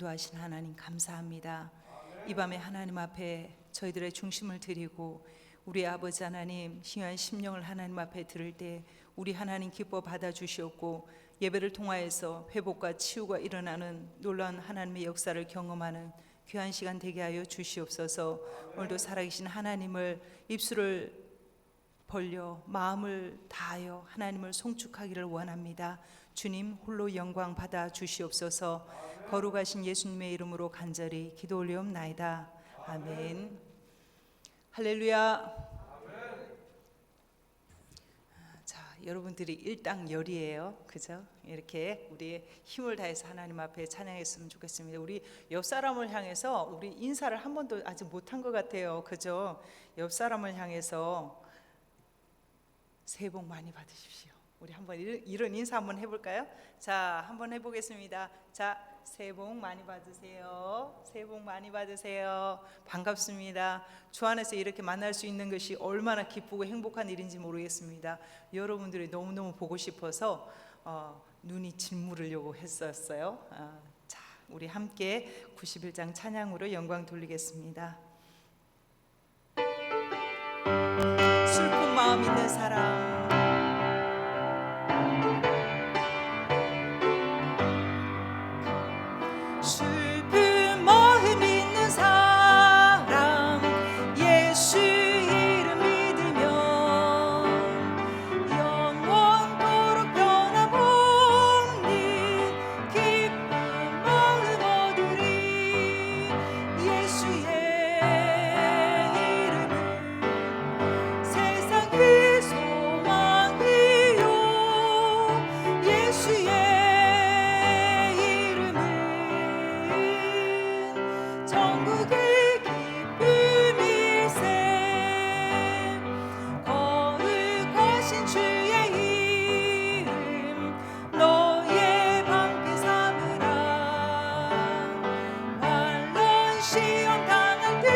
인도하신 하나님 감사합니다. 이 밤에 하나님 앞에 저희들의 중심을 드리고 우리 아버지 하나님 신유한 심령을 하나님 앞에 들을 때 우리 하나님 기뻐 받아주시옵고 예배를 통하여서 회복과 치유가 일어나는 놀라운 하나님의 역사를 경험하는 귀한 시간 되게 하여 주시옵소서. 오늘도 살아계신 하나님을 입술을 벌려 마음을 다하여 하나님을 송축하기를 원합니다. 주님 홀로 영광 받아 주시옵소서. 거룩하신 예수님의 이름으로 간절히 기도 올리옵나이다. 아멘. 할렐루야. 자, 여러분들이 일당열이에요, 그죠? 이렇게 우리 힘을 다해서 하나님 앞에 찬양했으면 좋겠습니다. 우리 옆 사람을 향해서 우리 인사를 한 번도 아직 못한 것 같아요, 그죠? 옆 사람을 향해서 새해 복 많이 받으십시오. 우리 한번 이런 인사 한번 해볼까요? 자, 한번 해보겠습니다. 자, 새해 복 많이 받으세요. 새해 복 많이 받으세요. 반갑습니다. 주 안에서 이렇게 만날 수 있는 것이 얼마나 기쁘고 행복한 일인지 모르겠습니다. 여러분들이 너무너무 보고 싶어서 눈이 짓무르려고 했었어요. 자, 우리 함께 91장 찬양으로 영광 돌리겠습니다. 슬픈 마음 있는 사람, 슬픈 마음 있는 사람, 예수 이름 믿으면 영원토록 변함없는 기쁜 마음 얻으리. 예수의 세상의 소망이요, 예수의 이름은 천국의 기쁨일세. 거룩하신 주의 이름 너의 방패 삼으라. 환난 시험 당할 때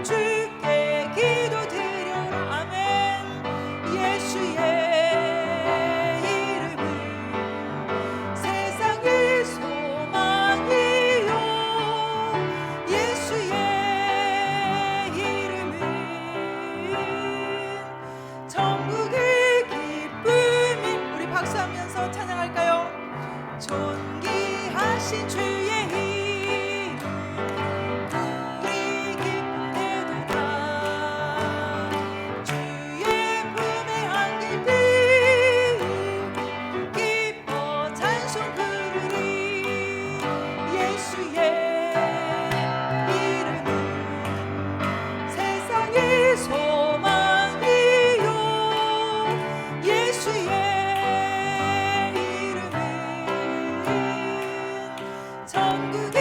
주께 기도드려라. 아멘. 예수의 이름은 세상의 소망이요, 예수의 이름은 천국의 기쁨이. 우리 박수하면서 찬양할까요? 존귀하신 주의 이름 우리 기쁨 되도다. 주의 품에 안길 때 기뻐 찬송 부르리. 예수의 이름은 세상의 소망이요, 예수의 이름은 천국의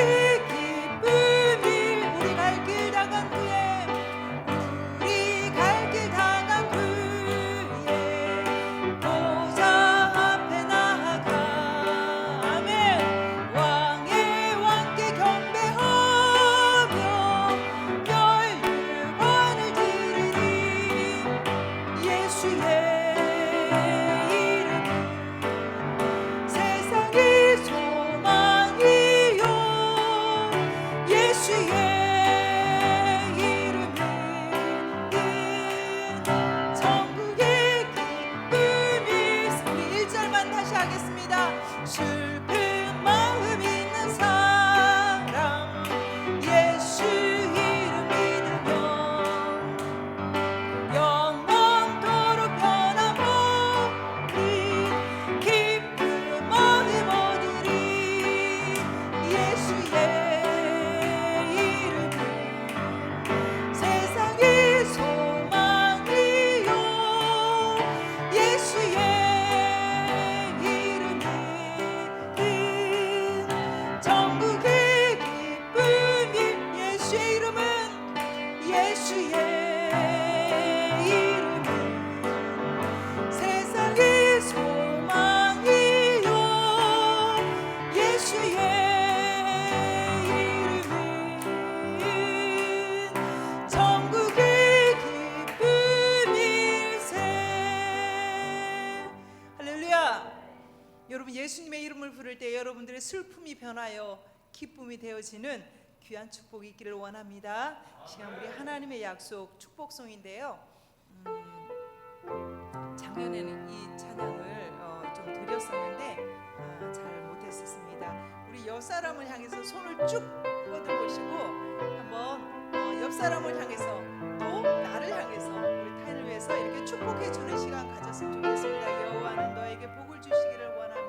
슬픔이 변하여 기쁨이 되어지는 귀한 축복이 있기를 원합니다. 이 시간 우리 하나님의 약속 축복송인데요. 작년에는 이 찬양을 좀 드렸었는데 잘 못했었습니다. 우리 옆 사람을 향해서 손을 쭉 뻗어 보시고 한번 옆 사람을 향해서 또 나를 향해서 우리 타인을 위해서 이렇게 축복해 주는 시간 가졌으면 좋겠습니다. 여호와는 너에게 복을 주시기를 원하며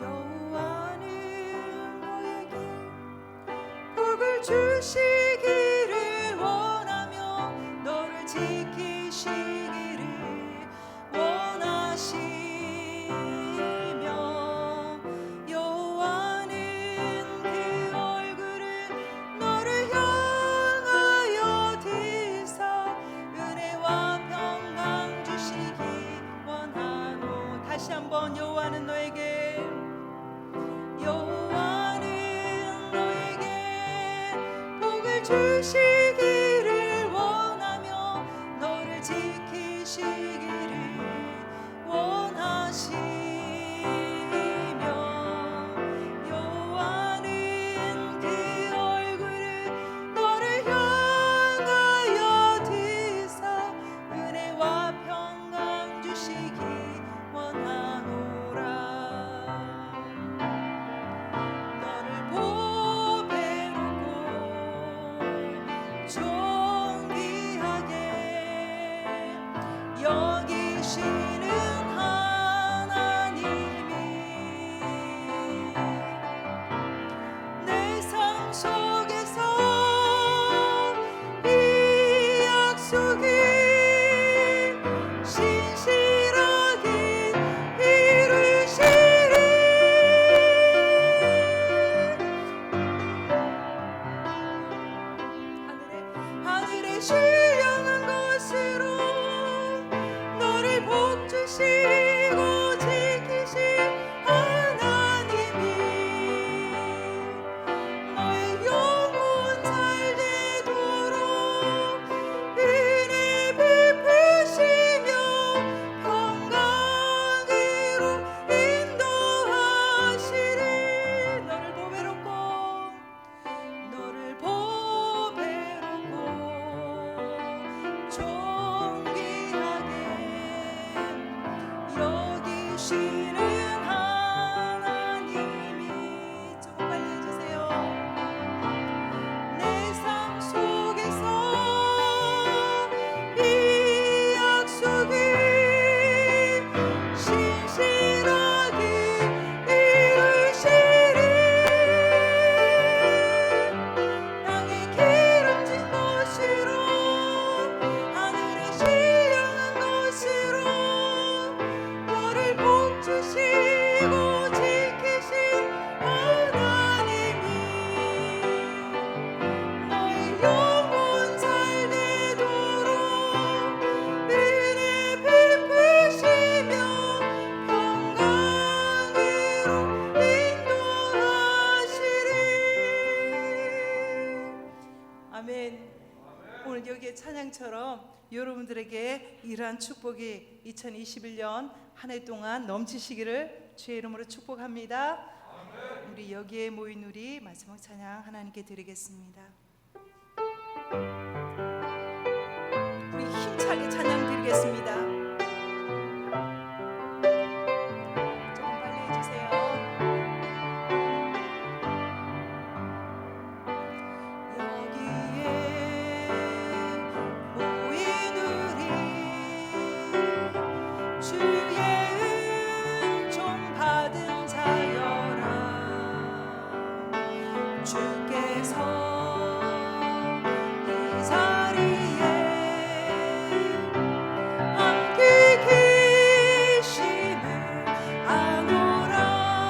여호와는 너에게 복을 주시기를 원하며 너를 지키시기를 원하시며 여호와는 그 얼굴을 너를 향하여 드사 은혜와 평강 주시기 원하노. 다시 한번 여호와는 너에게 복을 주시기를 원하며 너를 지키시기를 원하시며 여호와는 그 얼굴을 너를 향하여 드사 은혜와 평강 주시기 원하노라. 너를 보배롭고 존귀하게 여기시는 하나님이 내 삶 속에서 이 약속이 신실하게 이루시리. 하늘에 신령한 것으로 너를 복주시고 지키실 하나님이 너의 영혼 잘 되도록 은혜 베푸시며 평강으로 인도하시리. 너를 보배롭고 존귀하게 여기시는 하나님이 조금 빨리 해주세요. 내 삶 속에서 이 약속이 신실하게 이루시리. 땅에 기름진 것으로 하늘에 신령한 것으로 너를 복주시고 지키신 하나님이 너의 영혼 잘 되도록 은혜 베푸시며 평강으로 인도하시리. 아멘. 오늘 여기에 찬양처럼 여러분들에게 이러한 축복이 2021년 한 해 동안 넘치시기를 주의 이름으로 축복합니다. 우리 여기에 모인 우리 마지막 찬양 하나님께 드리겠습니다. 우리 힘차게 찬양 드리겠습니다. 조금 빨리 해주세요. 여기에 모인 우리 주의 은총 받은 자여라. 주께서 이 자리에 함께 계심을 아노라.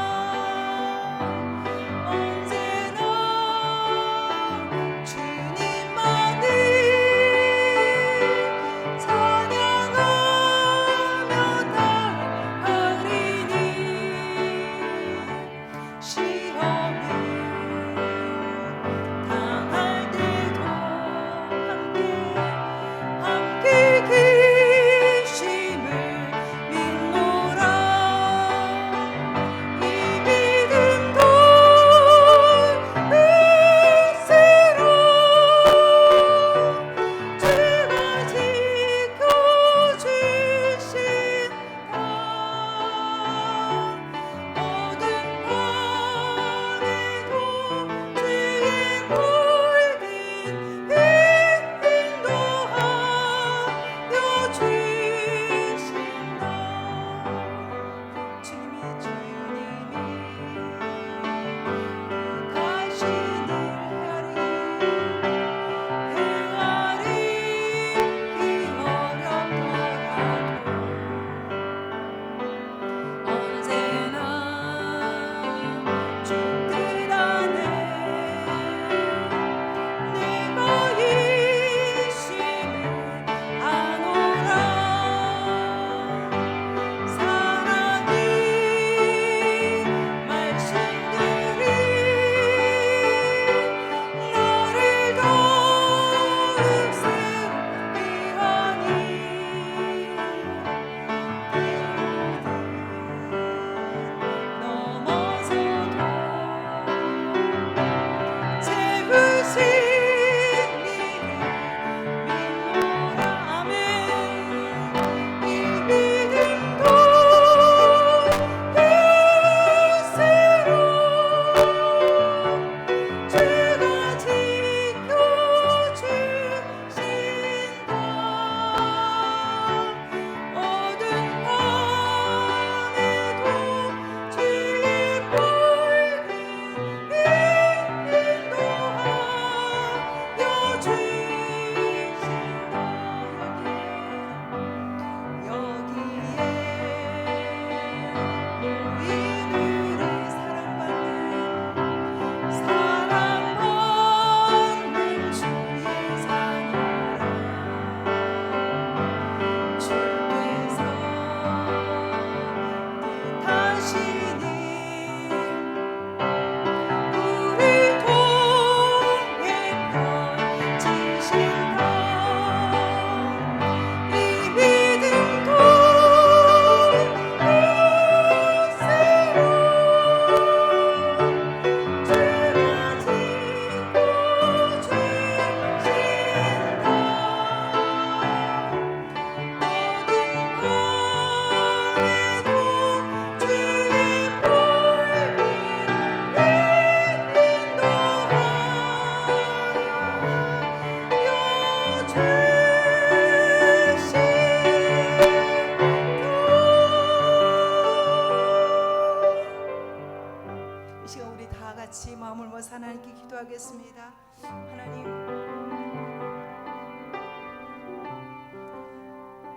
같이 마음을 모아서 하나님께 기도하겠습니다. 하나님,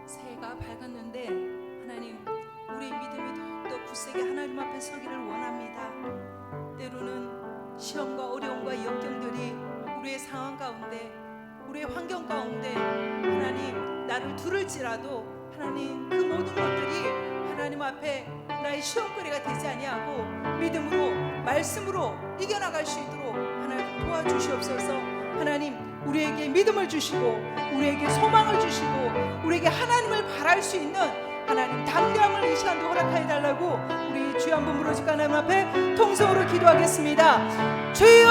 새해가 밝았는데 하나님, 우리의 믿음이 더욱더 굳세게 하나님 앞에 서기를 원합니다. 때로는 시험과 어려움과 역경들이 우리의 상황 가운데, 우리의 환경 가운데 하나님 나를 두를지라도 하나님 그 모든 것들이 하나님 앞에 나의 시험거리가 되지 아니하고 믿음으로 말씀으로 이겨나갈 수 있도록 하나님 도와주시옵소서. 하나님, 우리에게 믿음을 주시고 우리에게 소망을 주시고 우리에게 하나님을 바랄 수 있는 하나님 담대함을 이 시간도 허락하여 달라고 우리 주여 한번 부르짖고 하나님 앞에 통성으로 기도하겠습니다. 주여,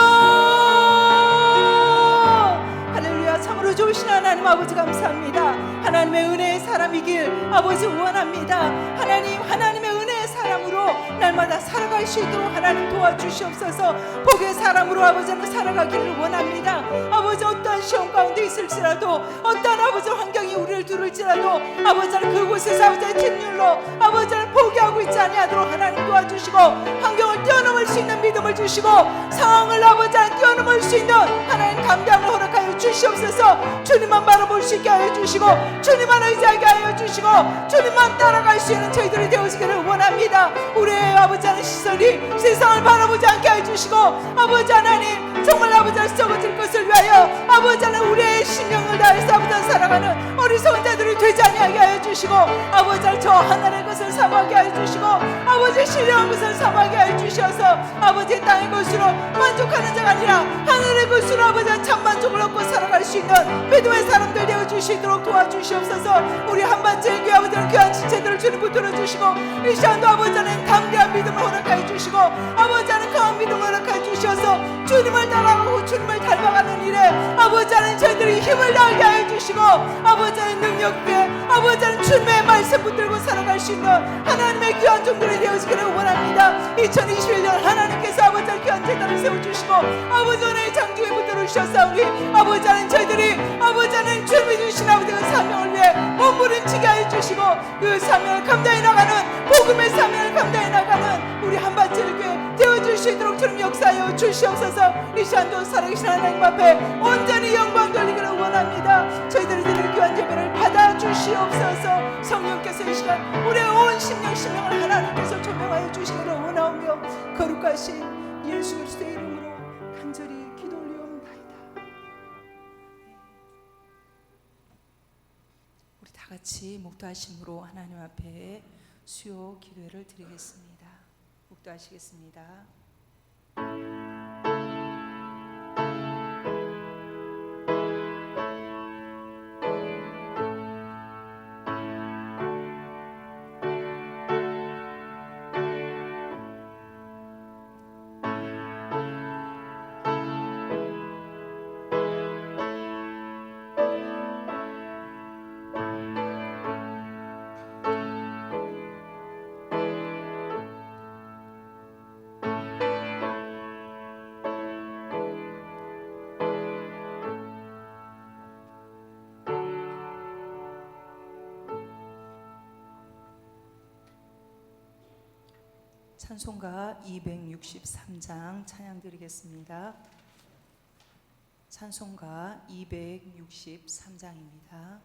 할렐루야. 참으로 좋으신 하나님 아버지 감사합니다. 하나님의 은혜의 사람이길 아버지 원합니다. 하나님, 하나님의 은혜의 사람으로 날마다 살아갈 수 있도록 하나님 도와주시옵소서. 복의 사람으로 아버지는 살아가기를 원합니다. 아버지, 어떠한 시험 가운데 있을지라도, 어떠한 아버지 환경이 우리를 두를지라도 아버지는 그곳에서 아버지의 팀률로 아버지를 포기하고 있지 아니하도록 하나님 도와주시고, 환경을 뛰어넘을 수 있는 믿음을 주시고 상황을 아버지는 뛰어넘을 수 있는 하나님 감당을 허락하여 주시옵소서. 주님만 바라볼 수 있게 하여 주시고 주님만 의지하게 하여 주시고 주님만 따라갈 수 있는 저희들이 되어지기를 원합니다. 우리의 아버지 하나님 시선이 세상을 바라보지 않게 하여 주시고, 아버지 하나님 정말 아버지 하나님 썩어질 것을 위하여 아버지 하나님 우리의 신령을 다해서 아버지 하나님 살아가는 어리석은 자들이 되지 아니하게 하여 주시고, 아버지 하나님 저 하늘의 것을 삼하게 하여 주시고 아버지 신령한 것을 삼하게 하여 주셔서 아버지 땅의 것으로 만족하는 자가 아니라 하늘의 것으로 아버지 하나님 참만족을 얻고 살아갈 수 있는 믿음의 사람들 되어 주시도록 도와주시옵소서. 우리 한반도의 교회 아버지 하나님 귀한 지체들을 주님 붙들어 주시고 이 시간도 아버지 하나님 담대한 믿음을 허락하여 주시고 아버지 하나님 강한 믿음을 허락하여 주셔서 주님을 따라가고 주님을 닮아가는 일에 아버지 하나님 저희들이 힘을 다하게 하여 주시고 아버지 하나님 능력에 아버지 하나님 주님의 말씀 붙들고 살아갈 수 있는 하나님의 귀한 종들이 되어지기를 원합니다. 2021년 하나님께서 아버지 하나님 귀한 제단을 세워주시고 아버지 하나님 장중에 붙들어 주셨사오니 아버지 하나님 저희들이 아버지 하나님 주님이 주신 아버지 그 사명을 위해 몸부림치게 하여 주시고 그 사명을 감당해 나가는 복음의 사명을 감당해 나가는 우리 한반도교회 되어줄 수 있도록 주님 역사하여 주시옵소서. 이 시간도 살아계신 하나님 앞에 온전히 영광 돌리기를 원합니다. 저희들이 드릴 귀한 예배를 받아주시옵소서. 성령께서 이 시간 우리의 온 심령을 하나님께서 조명하여 주시기를 원하오며 거룩하신 예수 그리스도의 이름으로 간절히 기도 올리옵나이다. 우리 다 같이 목도하심으로 하나님 앞에 수요 기도를 드리겠습니다. 목도하시겠습니다. 찬송가 263장 찬양 드리겠습니다. 찬송가 263장입니다.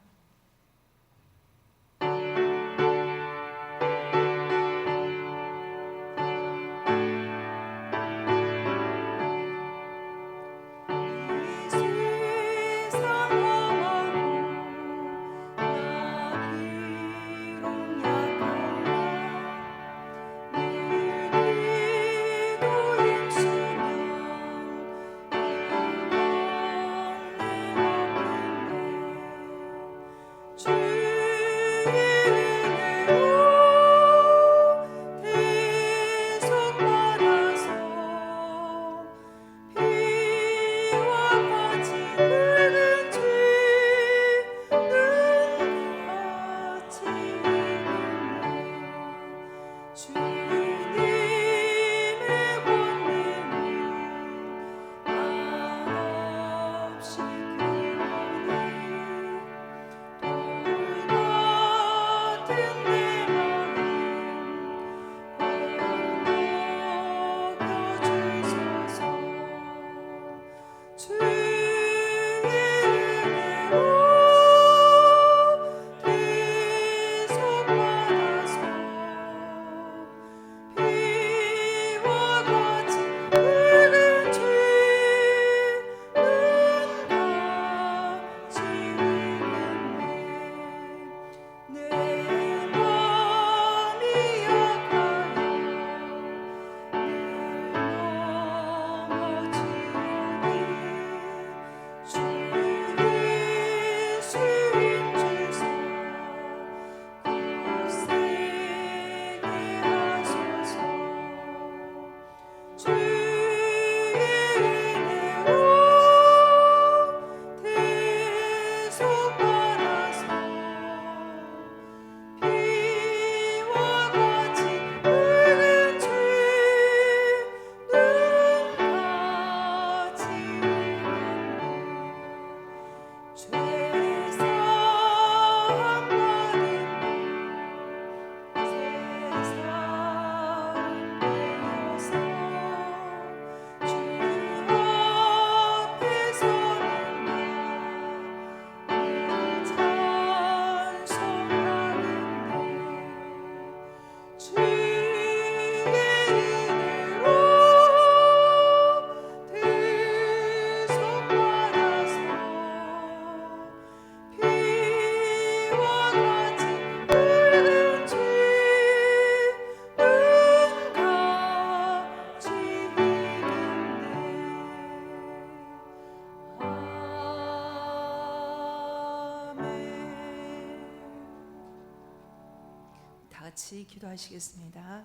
같이 기도하시겠습니다.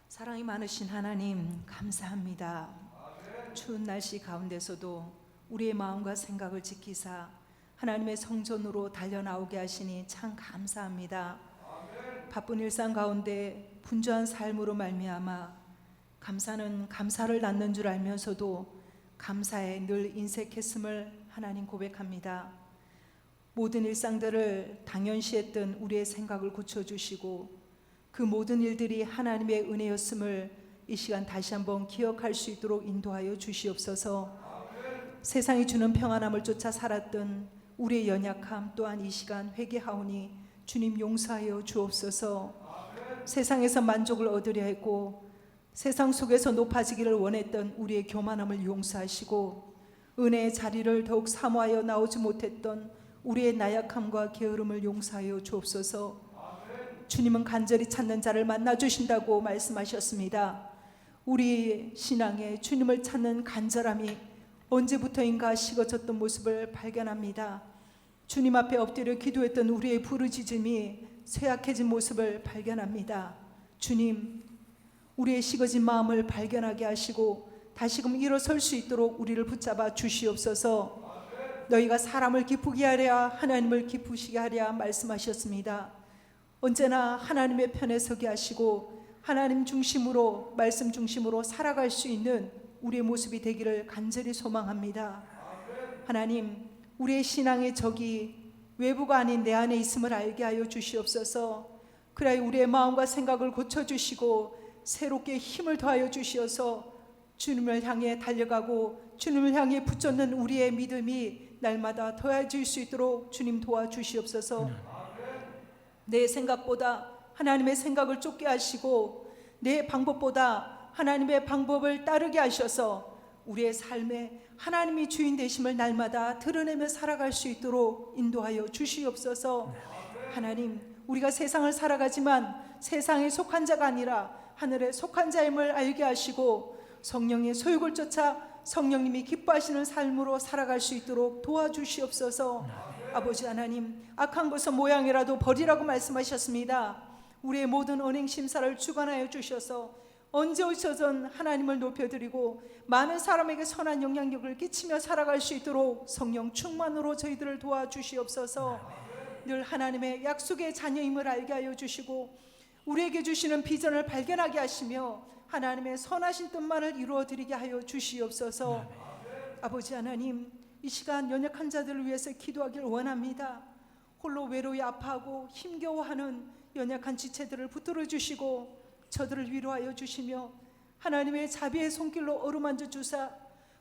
사랑이 많으신 하나님 감사합니다. 추운 날씨 가운데서도 우리의 마음과 생각을 지키사 하나님의 성전으로 달려나오게 하시니 참 감사합니다. 바쁜 일상 가운데 분주한 삶으로 말미암아 감사는 감사를 낳는 줄 알면서도 감사에 늘 인색했음을 하나님 고백합니다. 모든 일상들을 당연시했던 우리의 생각을 고쳐주시고 그 모든 일들이 하나님의 은혜였음을 이 시간 다시 한번 기억할 수 있도록 인도하여 주시옵소서. 세상이 주는 평안함을 쫓아 살았던 우리의 연약함 또한 이 시간 회개하오니 주님 용서하여 주옵소서. 세상에서 만족을 얻으려 했고 세상 속에서 높아지기를 원했던 우리의 교만함을 용서하시고 은혜의 자리를 더욱 사모하여 나오지 못했던 우리의 나약함과 게으름을 용서하여 주옵소서. 주님은 간절히 찾는 자를 만나 주신다고 말씀하셨습니다. 우리 신앙에 주님을 찾는 간절함이 언제부터인가 식어졌던 모습을 발견합니다. 주님 앞에 엎드려 기도했던 우리의 부르짖음이 쇠약해진 모습을 발견합니다. 주님, 우리의 식어진 마음을 발견하게 하시고 다시금 일어설 수 있도록 우리를 붙잡아 주시옵소서. 너희가 사람을 기쁘게 하랴 하나님을 기쁘시게 하랴 말씀하셨습니다. 언제나 하나님의 편에 서게 하시고 하나님 중심으로 말씀 중심으로 살아갈 수 있는 우리의 모습이 되기를 간절히 소망합니다. 하나님, 우리의 신앙의 적이 외부가 아닌 내 안에 있음을 알게 하여 주시옵소서. 그래야 우리의 마음과 생각을 고쳐주시고 새롭게 힘을 더하여 주시어서 주님을 향해 달려가고 주님을 향해 붙잡는 우리의 믿음이 날마다 더해질 수 있도록 주님 도와주시옵소서. 내 생각보다 하나님의 생각을 쫓게 하시고 내 방법보다 하나님의 방법을 따르게 하셔서 우리의 삶에 하나님이 주인 되심을 날마다 드러내며 살아갈 수 있도록 인도하여 주시옵소서. 하나님, 우리가 세상을 살아가지만 세상에 속한 자가 아니라 하늘에 속한 자임을 알게 하시고 성령의 소욕을 쫓아 성령님이 기뻐하시는 삶으로 살아갈 수 있도록 도와주시옵소서. 아버지 하나님, 악한 것은 모양이라도 버리라고 말씀하셨습니다. 우리의 모든 언행 심사를 주관하여 주셔서 언제 오셔든 하나님을 높여드리고 많은 사람에게 선한 영향력을 끼치며 살아갈 수 있도록 성령 충만으로 저희들을 도와주시옵소서. 늘 하나님의 약속의 자녀임을 알게 하여 주시고 우리에게 주시는 비전을 발견하게 하시며 하나님의 선하신 뜻만을 이루어드리게 하여 주시옵소서. 아버지 하나님, 이 시간 연약한 자들을 위해서 기도하기를 원합니다. 홀로 외로이 아파하고 힘겨워하는 연약한 지체들을 붙들어 주시고 저들을 위로하여 주시며 하나님의 자비의 손길로 어루만져 주사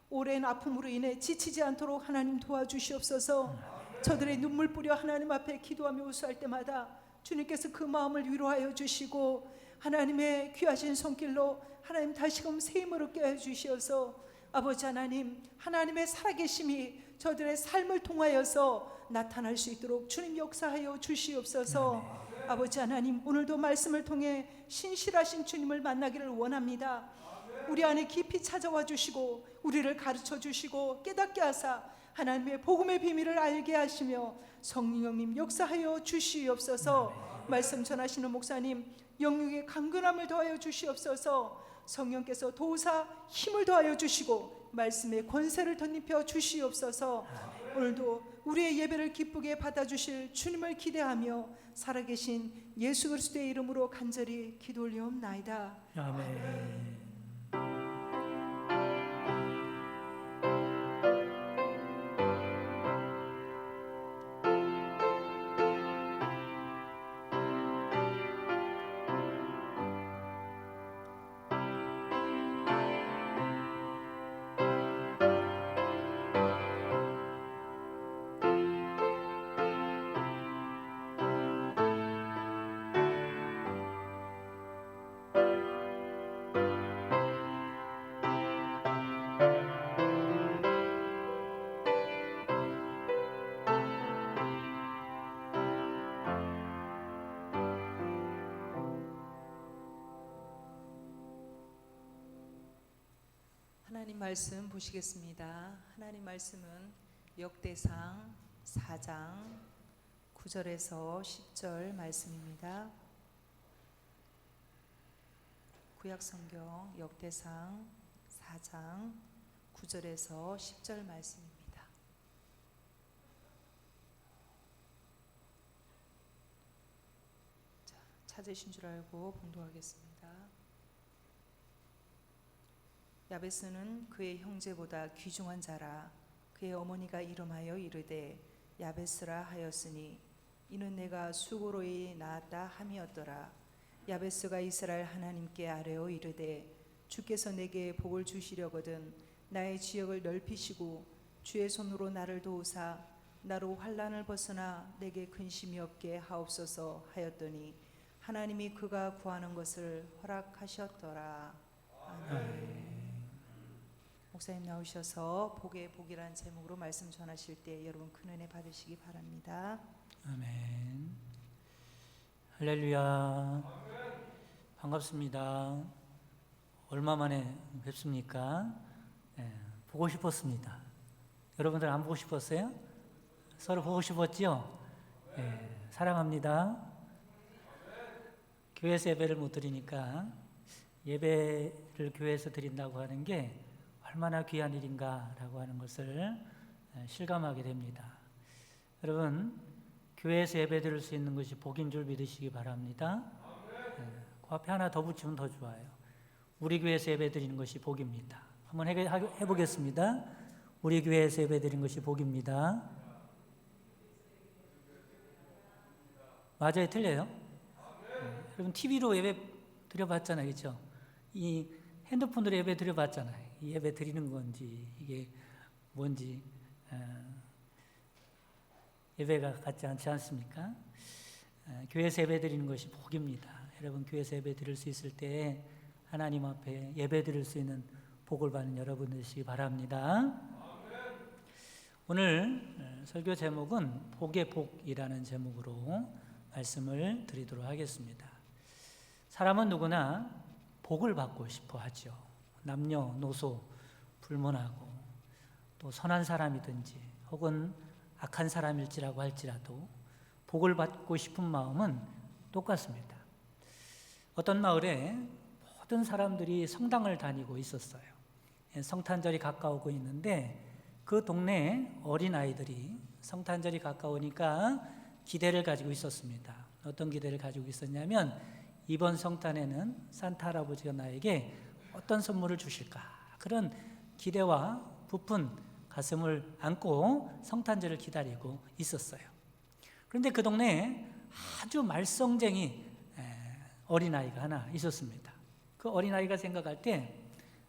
오랜 아픔으로 인해 지치지 않도록 하나님 도와주시옵소서. 저들의 눈물 뿌려 하나님 앞에 기도하며 호소할 때마다 주님께서 그 마음을 위로하여 주시고 하나님의 귀하신 손길로 하나님 다시금 새 힘을 얻게 해주시어서 아버지 하나님, 하나님의 살아계심이 저들의 삶을 통하여서 나타날 수 있도록 주님 역사하여 주시옵소서. 아버지 하나님, 오늘도 말씀을 통해 신실하신 주님을 만나기를 원합니다. 우리 안에 깊이 찾아와 주시고 우리를 가르쳐 주시고 깨닫게 하사 하나님의 복음의 비밀을 알게 하시며 성령님 역사하여 주시옵소서. 말씀 전하시는 목사님 영육의 강건함을 더하여 주시옵소서. 성령께서 도우사 힘을 더하여 주시고 말씀의 권세를 덧입혀 주시옵소서. 오늘도 우리의 예배를 기쁘게 받아주실 주님을 기대하며 살아계신 예수 그리스도의 이름으로 간절히 기도 올리옵나이다. 아멘. 하나님 말씀 보시겠습니다. 하나님 말씀은 역대상 4장 9절에서 10절 말씀입니다. 구약성경 역대상 4장 9절에서 10절 말씀입니다. 자, 찾으신 줄 알고 봉독하겠습니다. 야베스는 그의 형제보다 귀중한 자라. 그의 어머니가 이름하여 이르되 야베스라 하였으니 이는 내가 수고로이 낳았다 함이었더라. 야베스가 이스라엘 하나님께 아뢰어 이르되 주께서 내게 복을 주시려거든 나의 지역을 넓히시고 주의 손으로 나를 도우사 나로 환난을 벗어나 내게 근심이 없게 하옵소서 하였더니 하나님이 그가 구하는 것을 허락하셨더라. 아멘. 목사님 나오셔서 복의 복이라는 제목으로 말씀 전하실 때 여러분 큰 은혜 받으시기 바랍니다. 아멘. 할렐루야. 반갑습니다. 얼마 만에 뵙습니까? 보고 싶었습니다. 여러분들 안 보고 싶었어요? 서로 보고 싶었죠? 사랑합니다. 교회에서 예배를 못 드리니까 예배를 교회에서 드린다고 하는 게 얼마나 귀한 일인가라고 하는 것을 실감하게 됩니다. 여러분, 교회에서 예배 드릴 수 있는 것이 복인 줄 믿으시기 바랍니다. 그 앞에 하나 더 붙이면 더 좋아요. 우리 교회에서 예배 드리는 것이 복입니다. 한번 해보겠습니다. 우리 교회에서 예배 드리는 것이 복입니다. 맞아요? 틀려요? 여러분 TV로 예배 드려봤잖아요. 그렇죠? 이 핸드폰으로 예배 드려봤잖아요. 이 예배 드리는 건지 이게 뭔지 예배가 같지 않지 않습니까? 교회에서 예배 드리는 것이 복입니다. 여러분 교회에서 예배 드릴 수 있을 때 하나님 앞에 예배 드릴 수 있는 복을 받는 여러분 되시기 바랍니다. 오늘 설교 제목은 복의 복이라는 제목으로 말씀을 드리도록 하겠습니다. 사람은 누구나 복을 받고 싶어 하죠. 남녀노소 불문하고 또 선한 사람이든지 혹은 악한 사람일지라고 할지라도 복을 받고 싶은 마음은 똑같습니다. 어떤 마을에 모든 사람들이 성당을 다니고 있었어요. 성탄절이 가까우고 있는데 그 동네에 어린아이들이 성탄절이 가까우니까 기대를 가지고 있었습니다. 어떤 기대를 가지고 있었냐면 이번 성탄에는 산타 할아버지가 나에게 어떤 선물을 주실까? 그런 기대와 부푼 가슴을 안고 성탄절을 기다리고 있었어요. 그런데 그 동네에 아주 말썽쟁이 어린아이가 하나 있었습니다. 그 어린아이가 생각할 때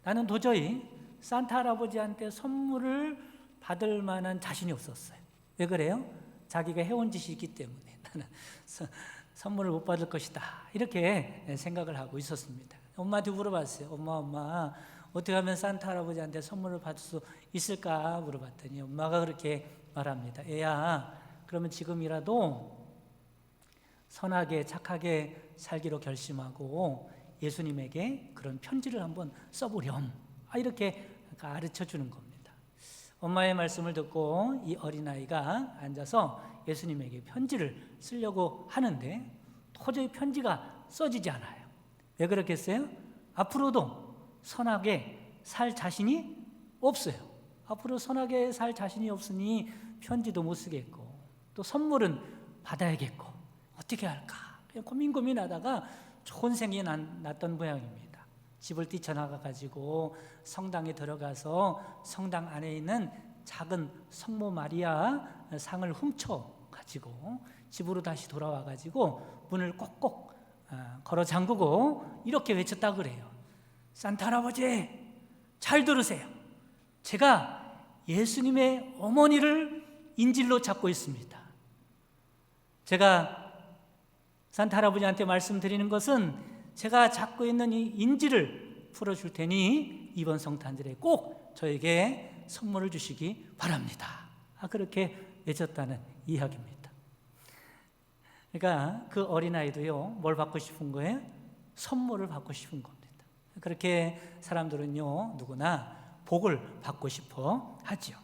나는 도저히 산타 할아버지한테 선물을 받을 만한 자신이 없었어요. 왜 그래요? 자기가 해온 짓이 있기 때문에 나는 선물을 못 받을 것이다 이렇게 생각을 하고 있었습니다. 엄마한테 물어봤어요. 엄마 어떻게 하면 산타 할아버지한테 선물을 받을 수 있을까 물어봤더니 엄마가 그렇게 말합니다. 애야, 그러면 지금이라도 선하게 착하게 살기로 결심하고 예수님에게 그런 편지를 한번 써보렴. 이렇게 가르쳐 주는 겁니다. 엄마의 말씀을 듣고 이 어린아이가 앉아서 예수님에게 편지를 쓰려고 하는데 도저히 편지가 써지지 않아요. 왜 그렇겠어요? 앞으로도 선하게 살 자신이 없어요. 앞으로 선하게 살 자신이 없으니 편지도 못 쓰겠고 또 선물은 받아야겠고 어떻게 할까? 그냥 고민하다가 좋은 생각이 났던 모양입니다. 집을 뛰쳐나가가지고 성당에 들어가서 성당 안에 있는 작은 성모 마리아 상을 훔쳐가지고 집으로 다시 돌아와가지고 문을 꼭꼭 걸어 잠그고 이렇게 외쳤다 그래요. 산타 할아버지 잘 들으세요. 제가 예수님의 어머니를 인질로 잡고 있습니다. 제가 산타 할아버지한테 말씀드리는 것은 제가 잡고 있는 이 인질을 풀어줄 테니 이번 성탄절에 꼭 저에게 선물을 주시기 바랍니다. 그렇게 외쳤다는 이야기입니다. 그러니까 그 어린아이도요, 뭘 받고 싶은 거예요? 선물을 받고 싶은 겁니다. 그렇게 사람들은요, 누구나 복을 받고 싶어 하죠.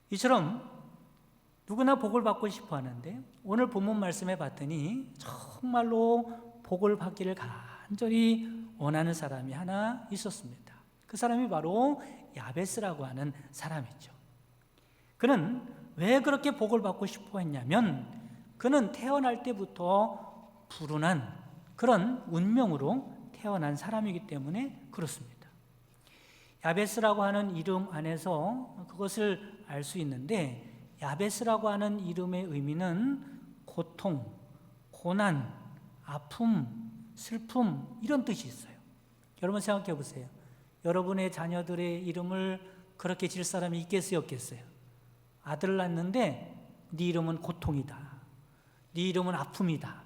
이처럼 누구나 복을 받고 싶어 하는데 오늘 본문 말씀에 봤더니 정말로 복을 받기를 간절히 원하는 사람이 하나 있었습니다. 그 사람이 바로 야베스라고 하는 사람이죠. 그는 왜 그렇게 복을 받고 싶어 했냐면 그는 태어날 때부터 불운한 그런 운명으로 태어난 사람이기 때문에 그렇습니다. 야베스라고 하는 이름 안에서 그것을 알 수 있는데 야베스라고 하는 이름의 의미는 고통, 고난, 아픔, 슬픔 이런 뜻이 있어요. 여러분 생각해 보세요. 여러분의 자녀들의 이름을 그렇게 질 사람이 있겠어요, 없겠어요? 아들 낳는데 네 이름은 고통이다, 네 이름은 아픔이다,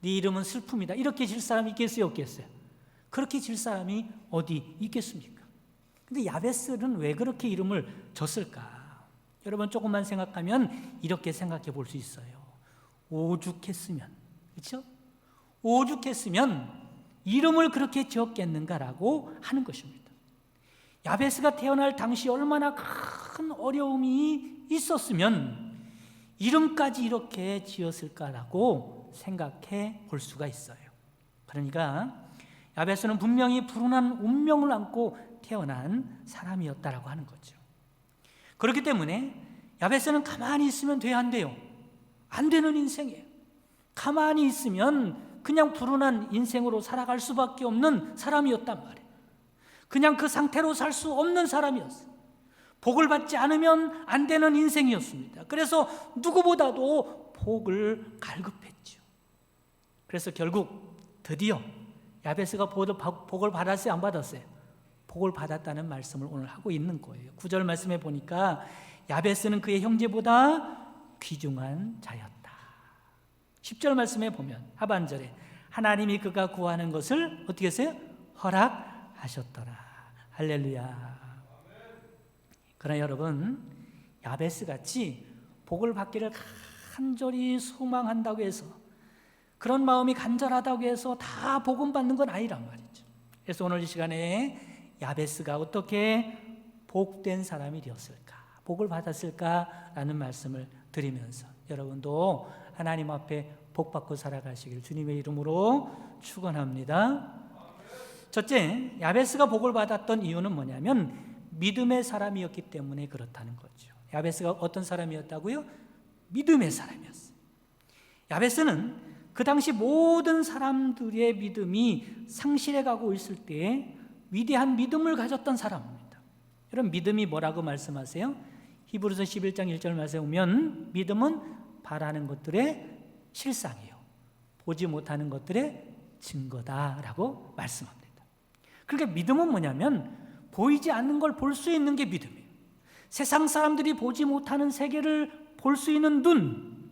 네 이름은 슬픔이다 이렇게 질 사람이 있겠어요, 없겠어요? 그렇게 질 사람이 어디 있겠습니까? 근데 야베스는 왜 그렇게 이름을 줬을까? 여러분 조금만 생각하면 이렇게 생각해 볼 수 있어요. 오죽했으면, 그렇죠? 오죽했으면 이름을 그렇게 지었겠는가라고 하는 것입니다. 야베스가 태어날 당시 얼마나 큰 어려움이 있었으면 이름까지 이렇게 지었을까라고 생각해 볼 수가 있어요. 그러니까 야베스는 분명히 불운한 운명을 안고 태어난 사람이었다라고 하는 거죠. 그렇기 때문에 야베스는 가만히 있으면 돼야 안 돼요. 안 되는 인생이에요. 가만히 있으면 그냥 불운한 인생으로 살아갈 수밖에 없는 사람이었단 말이에요. 그냥 그 상태로 살 수 없는 사람이었어요. 복을 받지 않으면 안 되는 인생이었습니다. 그래서 누구보다도 복을 갈급했죠. 그래서 결국 드디어 야베스가 복을 받았어요, 안 받았어요? 복을 받았다는 말씀을 오늘 하고 있는 거예요. 9절 말씀에 보니까 야베스는 그의 형제보다 귀중한 자였다. 10절 말씀에 보면 하반절에 하나님이 그가 구하는 것을 어떻게 했어요? 허락하셨더라. 할렐루야. 그러나 여러분, 야베스같이 복을 받기를 간절히 소망한다고 해서 그런 마음이 간절하다고 해서 다 복음 받는 건 아니란 말이죠. 그래서 오늘 이 시간에 야베스가 어떻게 복된 사람이 되었을까, 복을 받았을까라는 말씀을 드리면서 여러분도 하나님 앞에 복 받고 살아가시길 주님의 이름으로 축원합니다. 첫째, 야베스가 복을 받았던 이유는 뭐냐면 믿음의 사람이었기 때문에 그렇다는 거죠. 야베스가 어떤 사람이었다고요? 믿음의 사람이었어요. 야베스는 그 당시 모든 사람들의 믿음이 상실해가고 있을 때에 위대한 믿음을 가졌던 사람입니다. 여러분 믿음이 뭐라고 말씀하세요? 히브리서 11장 1절 말씀에 보면 믿음은 바라는 것들의 실상이요 보지 못하는 것들의 증거다라고 말씀합니다. 그러니까 믿음은 뭐냐면 보이지 않는 걸 볼 수 있는 게 믿음이에요. 세상 사람들이 보지 못하는 세계를 볼 수 있는 눈,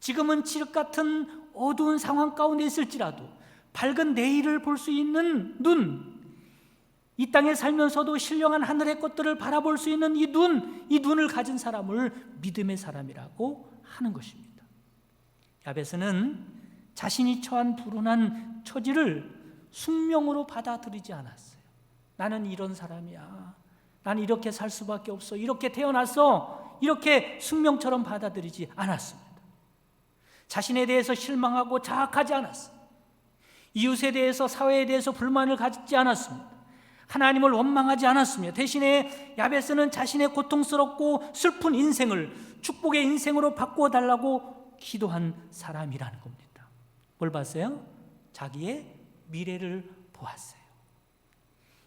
지금은 칠흑 같은 어두운 상황 가운데 있을지라도 밝은 내일을 볼 수 있는 눈, 이 땅에 살면서도 신령한 하늘의 것들을 바라볼 수 있는 이 눈을 가진 사람을 믿음의 사람이라고 하는 것입니다. 야베스는 자신이 처한 불운한 처지를 숙명으로 받아들이지 않았어요. 나는 이런 사람이야. 나는 이렇게 살 수밖에 없어. 이렇게 태어났어. 이렇게 숙명처럼 받아들이지 않았습니다. 자신에 대해서 실망하고 자학하지 않았어요. 이웃에 대해서, 사회에 대해서 불만을 가지지 않았습니다. 하나님을 원망하지 않았습니다. 대신에 야베스는 자신의 고통스럽고 슬픈 인생을 축복의 인생으로 바꾸어 달라고 기도한 사람이라는 겁니다. 뭘 봤어요? 자기의 미래를 보았어요.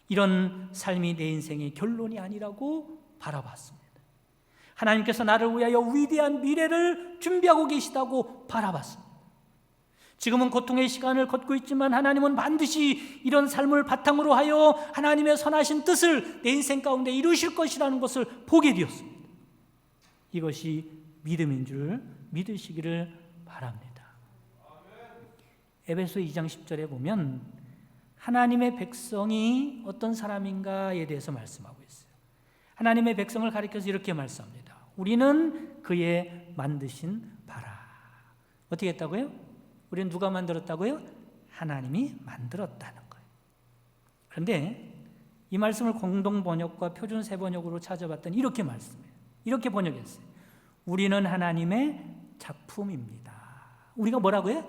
이런 삶이 내 인생의 결론이 아니라고 바라봤습니다. 하나님께서 나를 위하여 위대한 미래를 준비하고 계시다고 바라봤습니다. 지금은 고통의 시간을 걷고 있지만 하나님은 반드시 이런 삶을 바탕으로 하여 하나님의 선하신 뜻을 내 인생 가운데 이루실 것이라는 것을 보게 되었습니다. 이것이 믿음인 줄 믿으시기를 바랍니다. 에베소 2장 10절에 보면 하나님의 백성이 어떤 사람인가에 대해서 말씀하고 있어요. 하나님의 백성을 가리켜서 이렇게 말씀합니다. 우리는 그의 만드신 바라. 어떻게 했다고요? 우리는 누가 만들었다고요? 하나님이 만들었다는 거예요. 그런데 이 말씀을 공동 번역과 표준 세 번역으로 찾아봤더니 이렇게 말씀해요. 이렇게 번역했어요. 우리는 하나님의 작품입니다. 우리가 뭐라고요?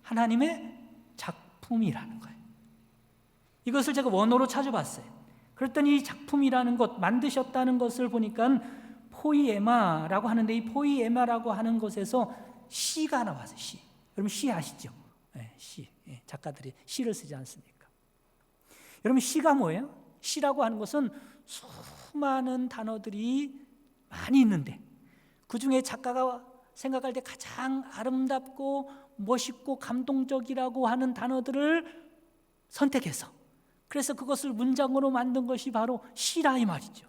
하나님의 작품이라는 거예요. 이것을 제가 원어로 찾아봤어요. 그랬더니 이 작품이라는 것, 만드셨다는 것을 보니까 포이에마라고 하는데, 이 포이에마라고 하는 것에서 시가 나왔어요. 시. 여러분 시 아시죠? 네, 시. 작가들이 시를 쓰지 않습니까? 여러분 시가 뭐예요? 시라고 하는 것은 수많은 단어들이 많이 있는데 그 중에 작가가 생각할 때 가장 아름답고 멋있고 감동적이라고 하는 단어들을 선택해서, 그래서 그것을 문장으로 만든 것이 바로 시라 이 말이죠.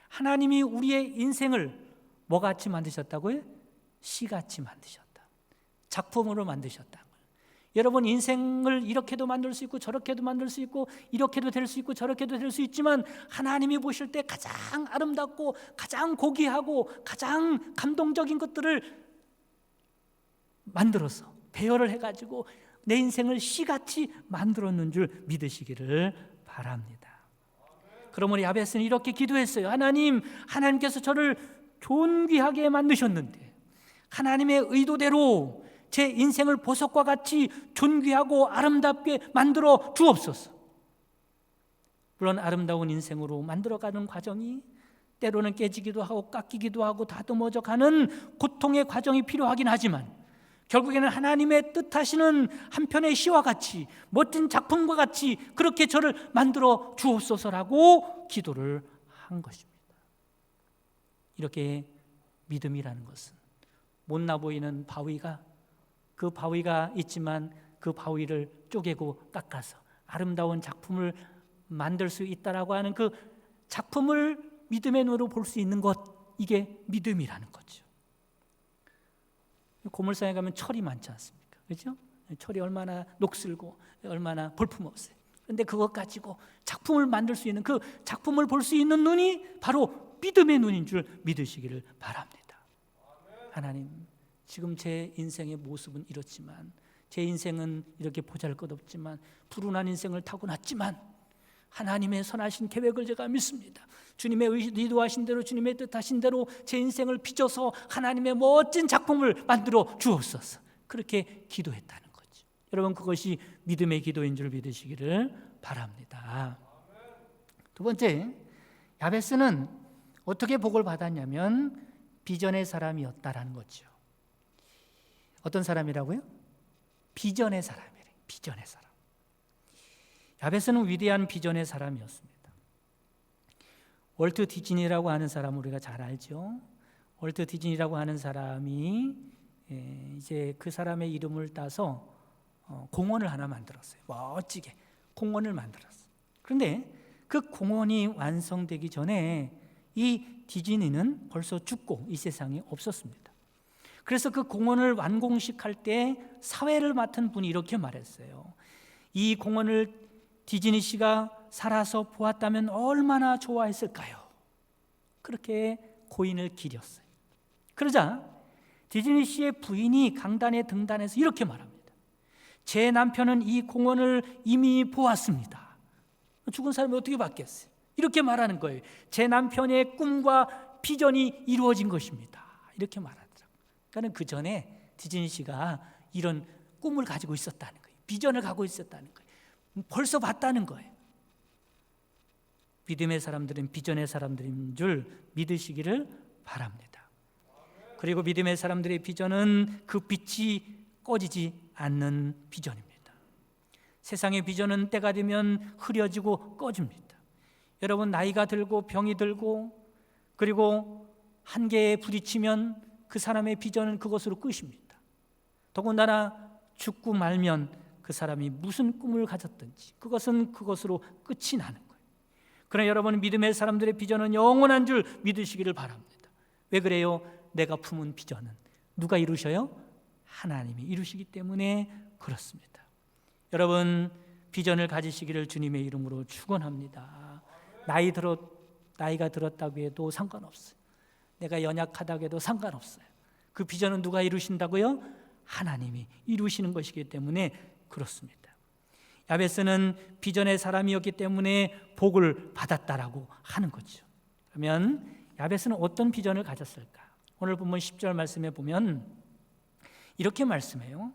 하나님이 우리의 인생을 뭐같이 만드셨다고요? 시같이 만드셨다. 작품으로 만드셨다. 여러분 인생을 이렇게도 만들 수 있고 저렇게도 만들 수 있고 이렇게도 될 수 있고 저렇게도 될 수 있지만, 하나님이 보실 때 가장 아름답고 가장 고귀하고 가장 감동적인 것들을 만들어서 배열을 해가지고 내 인생을 시같이 만들었는 줄 믿으시기를 바랍니다. 그러므로 야베스는 이렇게 기도했어요. 하나님께서 저를 존귀하게 만드셨는데 하나님의 의도대로 제 인생을 보석과 같이 존귀하고 아름답게 만들어 주옵소서. 물론 아름다운 인생으로 만들어가는 과정이 때로는 깨지기도 하고 깎이기도 하고 다듬어져 가는 고통의 과정이 필요하긴 하지만, 결국에는 하나님의 뜻하시는 한 편의 시와 같이 멋진 작품과 같이 그렇게 저를 만들어 주옵소서라고 기도를 한 것입니다. 이렇게 믿음이라는 것은 못나 보이는 그 바위가 있지만 그 바위를 쪼개고 깎아서 아름다운 작품을 만들 수 있다라고 하는 그 작품을 믿음의 눈으로 볼 수 있는 것, 이게 믿음이라는 거죠. 고물상에 가면 철이 많지 않습니까? 그렇죠? 철이 얼마나 녹슬고 얼마나 볼품없어요. 그런데 그것 가지고 작품을 만들 수 있는, 그 작품을 볼 수 있는 눈이 바로 믿음의 눈인 줄 믿으시기를 바랍니다. 하나님, 지금 제 인생의 모습은 이렇지만, 제 인생은 이렇게 보잘것없지만, 불운한 인생을 타고났지만 하나님의 선하신 계획을 제가 믿습니다. 주님의 의도하신 대로, 주님의 뜻하신 대로 제 인생을 빚어서 하나님의 멋진 작품을 만들어 주옵소서. 그렇게 기도했다는 거죠. 여러분, 그것이 믿음의 기도인 줄 믿으시기를 바랍니다. 두 번째, 야베스는 어떻게 복을 받았냐면 비전의 사람이었다라는 거죠. 어떤 사람이라고요? 비전의 사람이래요. 비전의 사람. 야베스는 위대한 비전의 사람이었습니다. 월트 디즈니라고 하는 사람 우리가 잘 알죠. 월트 디즈니라고 하는 사람이 이제 그 사람의 이름을 따서 공원을 하나 만들었어요. 멋지게 공원을 만들었어요. 그런데 그 공원이 완성되기 전에 이 디즈니는 벌써 죽고 이 세상에 없었습니다. 그래서 그 공원을 완공식할 때 사회를 맡은 분이 이렇게 말했어요. 이 공원을 디즈니 씨가 살아서 보았다면 얼마나 좋아했을까요? 그렇게 고인을 기렸어요. 그러자 디즈니 씨의 부인이 강단에 등단해서 이렇게 말합니다. 제 남편은 이 공원을 이미 보았습니다. 죽은 사람이 어떻게 받겠어요? 이렇게 말하는 거예요. 제 남편의 꿈과 비전이 이루어진 것입니다. 이렇게 말하더라고요. 그러니까 그 전에 디즈니 씨가 이런 꿈을 가지고 있었다는 거예요. 비전을 갖고 있었다는 거예요. 벌써 봤다는 거예요. 믿음의 사람들은 비전의 사람들인 줄 믿으시기를 바랍니다. 그리고 믿음의 사람들의 비전은 그 빛이 꺼지지 않는 비전입니다. 세상의 비전은 때가 되면 흐려지고 꺼집니다. 여러분, 나이가 들고 병이 들고 그리고 한계에 부딪히면 그 사람의 비전은 그것으로 끝입니다. 더군다나 죽고 말면 그 사람이 무슨 꿈을 가졌든지 그것은 그것으로 끝이 나는 거예요. 그러나 여러분, 믿음의 사람들의 비전은 영원한 줄 믿으시기를 바랍니다. 왜 그래요? 내가 품은 비전은 누가 이루셔요? 하나님이 이루시기 때문에 그렇습니다. 여러분, 비전을 가지시기를 주님의 이름으로 축원합니다. 나이가 들었다고 해도 상관없어요. 내가 연약하다고 해도 상관없어요. 그 비전은 누가 이루신다고요? 하나님이 이루시는 것이기 때문에 그렇습니다. 야베스는 비전의 사람이었기 때문에 복을 받았다라고 하는 거죠. 그러면 야베스는 어떤 비전을 가졌을까? 오늘 본문 10절 말씀에 보면 이렇게 말씀해요.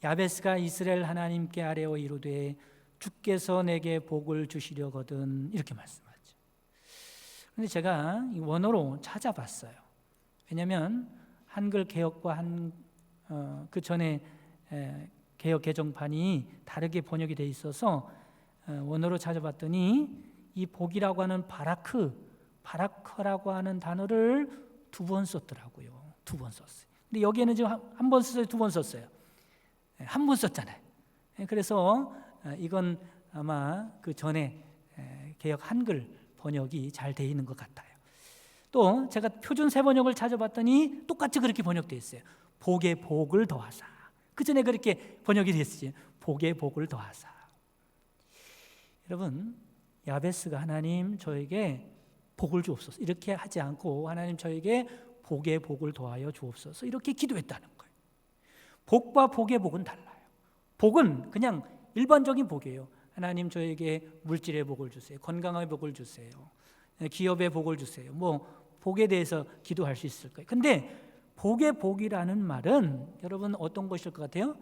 야베스가 이스라엘 하나님께 아뢰어 이르되 주께서 내게 복을 주시려거든, 이렇게 말씀하죠. 그런데 제가 이 원어로 찾아봤어요. 왜냐하면 한글 개역과 그 전에 개역 개정판이 다르게 번역이 돼 있어서 원어로 찾아봤더니 이 복이라고 하는 바라크라고 하는 단어를 2번 썼더라고요. 2번 썼어요. 근데 여기에는 지금 한 번 썼어요, 2번 썼어요? 한 번 썼잖아요. 그래서 이건 아마 그 전에 개역 한글 번역이 잘 돼 있는 것 같아요. 또 제가 표준 세번역을 찾아봤더니 똑같이 그렇게 번역되어 있어요. 복에 복을 더하사. 그 전에 그렇게 번역이 됐어요. 복에 복을 더하사. 여러분, 야베스가 하나님 저에게 복을 주옵소서 이렇게 하지 않고 하나님 저에게 복에 복을 더하여 주옵소서 이렇게 기도했다는 거예요. 복과 복의 복은 달라요. 복은 그냥 일반적인 복이에요. 하나님 저에게 물질의 복을 주세요. 건강의 복을 주세요. 기업의 복을 주세요. 뭐 복에 대해서 기도할 수 있을 거예요. 근데 복의 복이라는 말은 여러분 어떤 것일 것 같아요?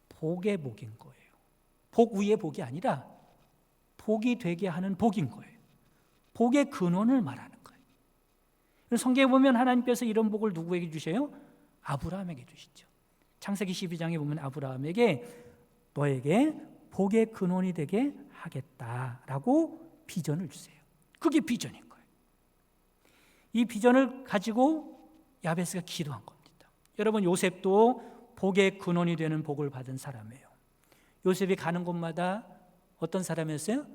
복의 복인 거예요. 복 위의 복이 아니라 복이 되게 하는 복인 거예요. 복의 근원을 말하는 거예요. 성경에 보면 하나님께서 이런 복을 누구에게 주셔요? 아브라함에게 주시죠. 창세기 12장에 보면 아브라함에게 너에게 복의 근원이 되게 하겠다라고 비전을 주세요. 그게 비전인 거예요. 이 비전을 가지고 야베스가 기도한 겁니다. 여러분, 요셉도 복의 근원이 되는 복을 받은 사람이에요. 요셉이 가는 곳마다 어떤 사람이었어요?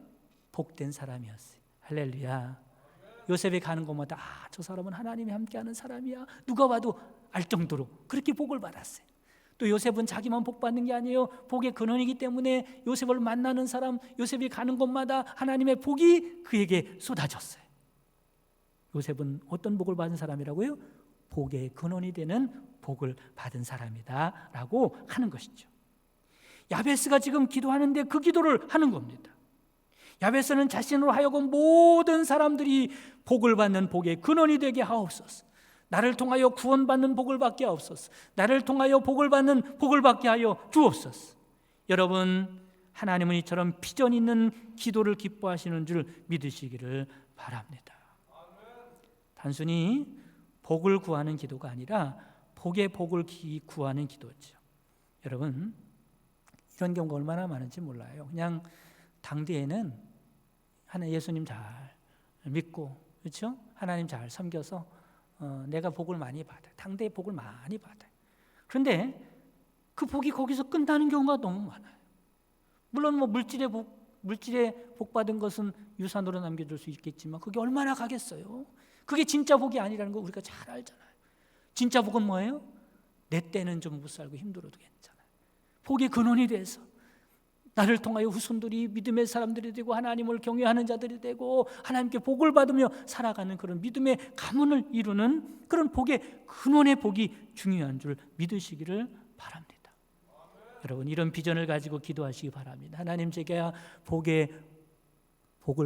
복된 사람이었어요. 할렐루야. 요셉이 가는 곳마다 저 사람은 하나님이 함께하는 사람이야, 누가 봐도 알 정도로 그렇게 복을 받았어요. 또 요셉은 자기만 복 받는 게 아니에요. 복의 근원이기 때문에 요셉을 만나는 사람, 요셉이 가는 곳마다 하나님의 복이 그에게 쏟아졌어요. 요셉은 어떤 복을 받은 사람이라고요? 복의 근원이 되는 복을 받은 사람이다 라고 하는 것이죠. 야베스가 지금 기도하는데 그 기도를 하는 겁니다. 야베스는 자신으로 하여금 모든 사람들이 복을 받는 복의 근원이 되게 하옵소서. 나를 통하여 구원받는 복을 받게 하옵소서. 나를 통하여 복을 받는 복을 받게 하여 주옵소서. 여러분, 하나님은 이처럼 비전 있는 기도를 기뻐하시는 줄 믿으시기를 바랍니다. 단순히 복을 구하는 기도가 아니라 복의 복을 구하는 기도죠. 여러분, 이런 경우가 얼마나 많은지 몰라요. 그냥 당대에는 예수님 잘 믿고, 그렇죠? 하나님 잘 섬겨서 내가 복을 많이 받아요. 당대에 복을 많이 받아요. 그런데 그 복이 거기서 끝나는 경우가 너무 많아요. 물론 뭐 물질의 복 받은 것은 유산으로 남겨줄 수 있겠지만 그게 얼마나 가겠어요? 그게 진짜 복이 아니라는 거 우리가 잘 알잖아요. 진짜 복은 뭐예요? 내 때는 좀 못 살고 힘들어도 괜찮아요. 복의 근원이 돼서 나를 통하여 후손들이 믿음의 사람들이 되고 하나님을 경외하는 자들이 되고 하나님께 복을 받으며 살아가는 그런 믿음의 가문을 이루는 그런 복의 근원의 복이 중요한 줄 믿으시기를 바랍니다. 여러분, 이런 비전을 가지고 기도하시기 바랍니다. 하나님, 제가 복을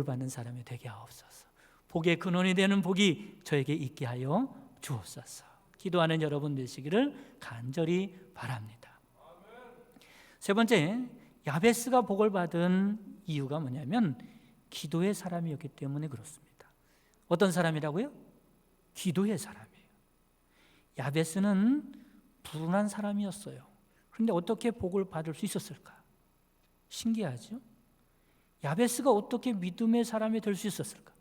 받는 사람이 되게 하옵소서. 복의 근원이 되는 복이 저에게 있게 하여 주옵소서. 기도하는 여러분 되시기를 간절히 바랍니다. 세 번째, 야베스가 복을 받은 이유가 뭐냐면 기도의 사람이었기 때문에 그렇습니다. 어떤 사람이라고요? 기도의 사람이에요. 야베스는 불운한 사람이었어요. 그런데 어떻게 복을 받을 수 있었을까? 신기하죠? 야베스가 어떻게 믿음의 사람이 될 수 있었을까?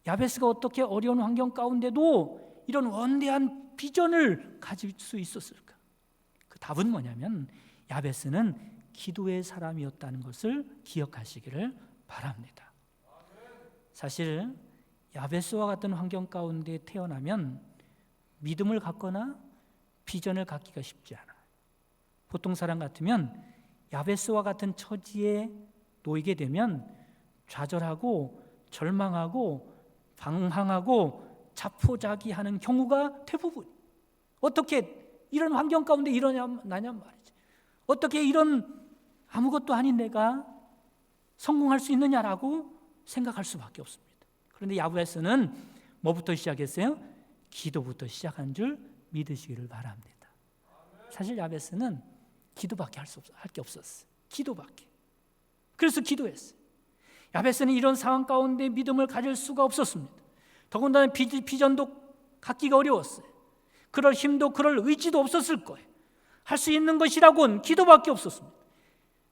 야베스가 어떻게 어려운 환경 가운데도 이런 원대한 비전을 가질 수 있었을까? 그 답은 뭐냐면 야베스는 기도의 사람이었다는 것을 기억하시기를 바랍니다. 사실 야베스와 같은 환경 가운데 태어나면 믿음을 갖거나 비전을 갖기가 쉽지 않아요. 보통 사람 같으면 야베스와 같은 처지에 놓이게 되면 좌절하고 절망하고 방황하고 자포자기하는 경우가 대부분. 어떻게 이런 환경 가운데 나냔 말이지. 어떻게 이런 아무것도 아닌 내가 성공할 수 있느냐라고 생각할 수밖에 없습니다. 그런데 야베스는 뭐부터 시작했어요? 기도부터 시작한 줄 믿으시기를 바랍니다. 사실 야베스는 기도밖에 할 게 없었어요. 기도밖에. 그래서 기도했어요. 야베스는 이런 상황 가운데 믿음을 가질 수가 없었습니다. 더군다나 비전도 갖기가 어려웠어요. 그럴 힘도 그럴 의지도 없었을 거예요. 할 수 있는 것이라고는 기도밖에 없었습니다.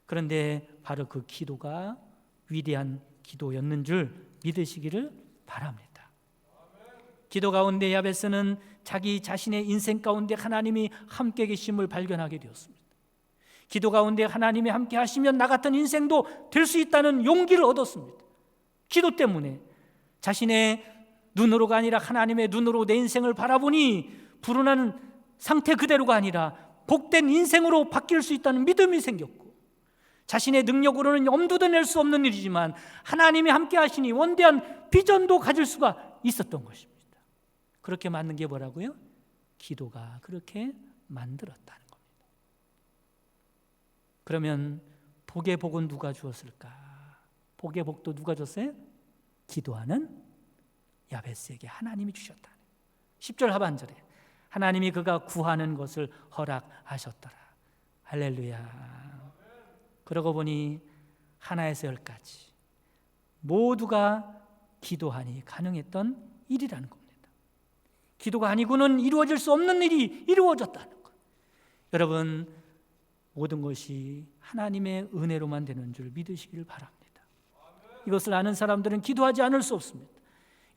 그런데 바로 그 기도가 위대한 기도였는 줄 믿으시기를 바랍니다. 기도 가운데 야베스는 자기 자신의 인생 가운데 하나님이 함께 계심을 발견하게 되었습니다. 기도 가운데 하나님이 함께 하시면 나 같은 인생도 될 수 있다는 용기를 얻었습니다. 기도 때문에 자신의 눈으로가 아니라 하나님의 눈으로 내 인생을 바라보니 불운한 상태 그대로가 아니라 복된 인생으로 바뀔 수 있다는 믿음이 생겼고, 자신의 능력으로는 엄두도 낼 수 없는 일이지만 하나님이 함께 하시니 원대한 비전도 가질 수가 있었던 것입니다. 그렇게 만든 게 뭐라고요? 기도가 그렇게 만들었다는 겁니다. 그러면 복의 복은 누가 주었을까? 복의 복도 누가 줬어요? 기도하는 야베스에게 하나님이 주셨다는 10절 하반절에 하나님이 그가 구하는 것을 허락하셨더라. 할렐루야. 그러고 보니 하나에서 열까지 모두가 기도하니 가능했던 일이라는 겁니다. 기도가 아니고는 이루어질 수 없는 일이 이루어졌다는 것. 여러분, 모든 것이 하나님의 은혜로만 되는 줄 믿으시길 바랍니다. 이것을 아는 사람들은 기도하지 않을 수 없습니다.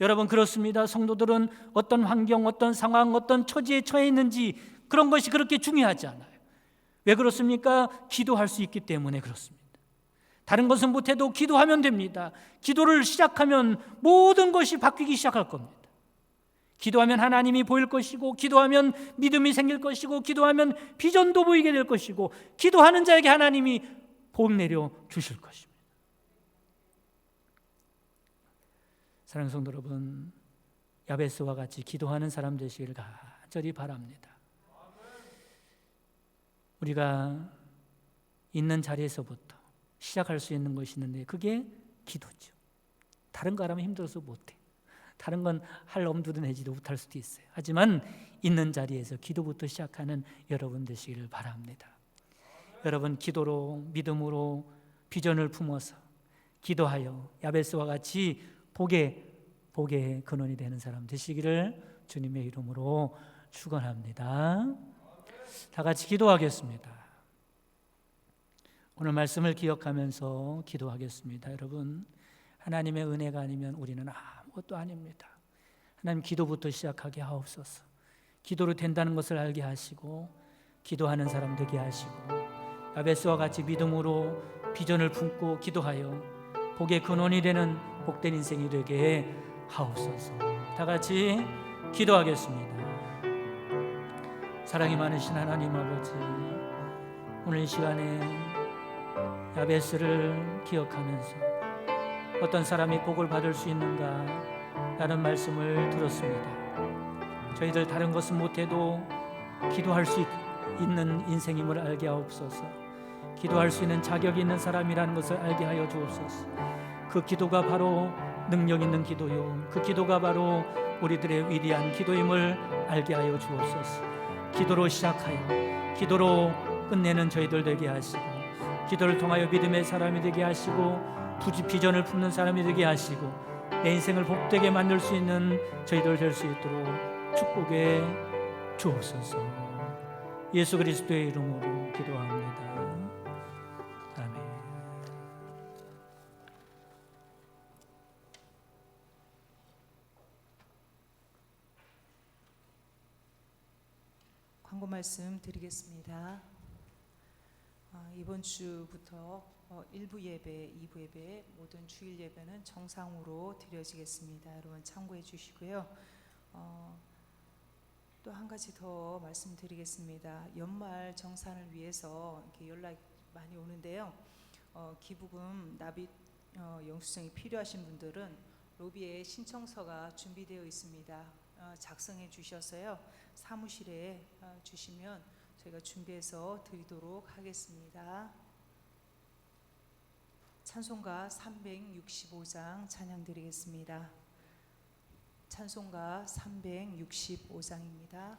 여러분, 그렇습니다. 성도들은 어떤 환경, 어떤 상황, 어떤 처지에 처해 있는지 그런 것이 그렇게 중요하지 않아요. 왜 그렇습니까? 기도할 수 있기 때문에 그렇습니다. 다른 것은 못해도 기도하면 됩니다. 기도를 시작하면 모든 것이 바뀌기 시작할 겁니다. 기도하면 하나님이 보일 것이고, 기도하면 믿음이 생길 것이고, 기도하면 비전도 보이게 될 것이고, 기도하는 자에게 하나님이 복 내려 주실 것입니다. 사랑하는 성도 여러분, 야베스와 같이 기도하는 사람 되시길 간절히 바랍니다. 우리가 있는 자리에서부터 시작할 수 있는 것이 있는데 그게 기도죠. 다른 거 하면 힘들어서 못해. 다른 건 할 엄두도 내지도 못할 수도 있어요. 하지만 있는 자리에서 기도부터 시작하는 여러분 되시기를 바랍니다. 여러분, 기도로, 믿음으로 비전을 품어서 기도하여 야베스와 같이 복의 근원이 되는 사람 되시기를 주님의 이름으로 축원합니다. 다 같이 기도하겠습니다. 오늘 말씀을 기억하면서 기도하겠습니다. 여러분, 하나님의 은혜가 아니면 우리는 아무것도 아닙니다. 하나님, 기도부터 시작하게 하옵소서. 기도로 된다는 것을 알게 하시고 기도하는 사람 되게 하시고, 야베스와 같이 믿음으로 비전을 품고 기도하여 복의 근원이 되는 복된 인생이 되게 하옵소서. 다 같이 기도하겠습니다. 사랑이 많으신 하나님 아버지, 오늘 이 시간에 야베스를 기억하면서 어떤 사람이 복을 받을 수 있는가 라는 말씀을 들었습니다. 저희들 다른 것은 못해도 기도할 수 있는 인생임을 알게 하옵소서. 기도할 수 있는 자격이 있는 사람이라는 것을 알게 하여 주옵소서. 그 기도가 바로 능력 있는 기도요, 그 기도가 바로 우리들의 위대한 기도임을 알게 하여 주옵소서. 기도로 시작하여 기도로 끝내는 저희들 되게 하시고, 기도를 통하여 믿음의 사람이 되게 하시고, 비전을 품는 사람이 되게 하시고, 내 인생을 복되게 만들 수 있는 저희들 될 수 있도록 축복해 주옵소서. 예수 그리스도의 이름으로 기도합니다. 아멘. 광고 말씀 드리겠습니다. 이번 주부터 1부 예배, 2부 예배, 모든 주일 예배는 정상으로 드려지겠습니다. 여러분 참고해 주시고요. 또 한 가지 더 말씀드리겠습니다. 연말 정산을 위해서 이렇게 연락 많이 오는데요. 기부금 납입 영수증이 필요하신 분들은 로비에 신청서가 준비되어 있습니다. 작성해 주셔서요, 사무실에 주시면 저희가 준비해서 드리도록 하겠습니다. 찬송가 365장 찬양 드리겠습니다. 찬송가 365장입니다.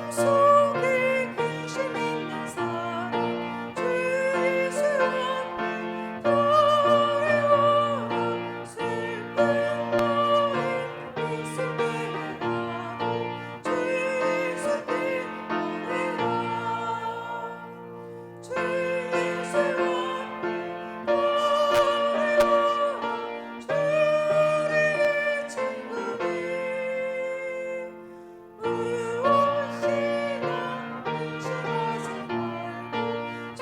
마음속에 근심 있는 사람 주 예수 앞에 나아오라. 슬픈 마음 있을 때라도 주 예수께 아뢰라. 주 예수 앞에 나아오라. 주의 친구니 무엇이나 근심하지 말고 주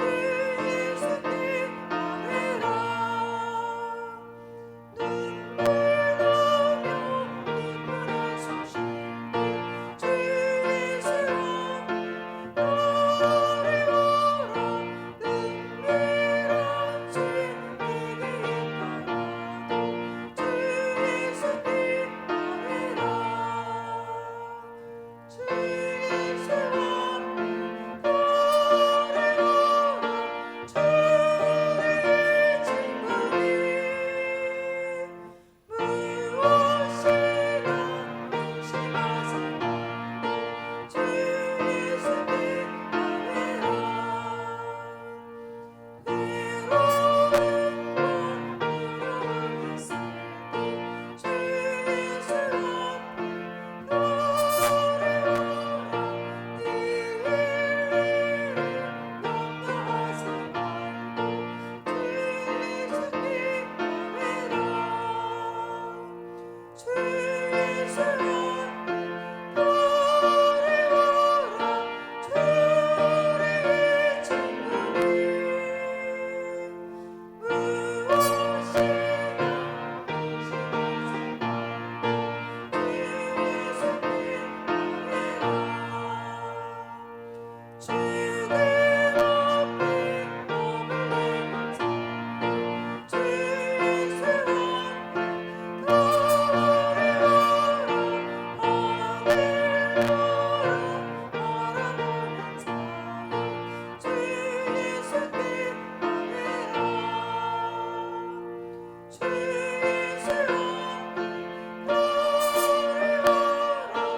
예수께 아뢰라. 눈물 나며 기쁜 한숨 쉴때 주 예수 앞에 아뢰어라. 은밀한 죄 내게 있더라도 주 예수께 아뢰라. 주 예수 앞에 아뢰어라. 주의 친구니 무엇이나 근심하지 말고 주 예수께 아뢰라. 외로운 밤 두려움 있을 때 주 예수 앞에 네 일을 염려하지 말고 주 예수께 아뢰라. 주 예수 앞에 아뢰어라. 주의 친구니 무엇이나 근심하지 말고 주 예수께 아뢰라. 죽음 앞에 몸을 내는 자여 주 예수 앞에 아뢰어라. 하늘로라 바라보는 자여 주 예수께 아뢰라. 주 예수 앞에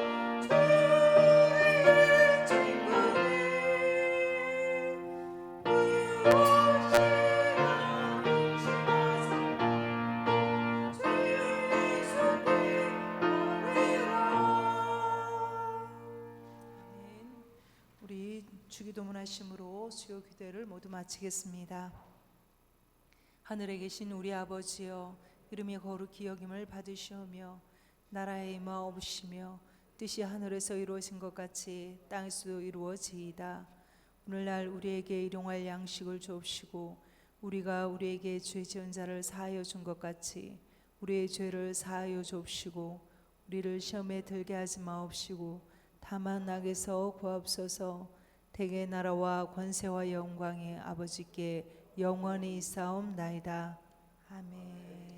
아뢰어라. 주의 친구니 무엇이나 근심하지 말고 주 예수께 아뢰라. 아멘. 우리 주기도문 하심으로 수요 기도를 모두 마치겠습니다. 하늘에 계신 우리 아버지여, 이름이 거룩히 여김을 받으시오며 나라의 임하옵시며 뜻이 하늘에서 이루어진 것 같이 땅에서도 이루어지이다. 오늘날 우리에게 일용할 양식을 주옵시고 우리가 우리에게 죄 지은 자를 사하여 준 것 같이 우리의 죄를 사하여 주옵시고 우리를 시험에 들게 하지 마옵시고 다만 악에서 구하옵소서. 대개 나라와 권세와 영광이 아버지께 영원히 있사옵나이다. 아멘.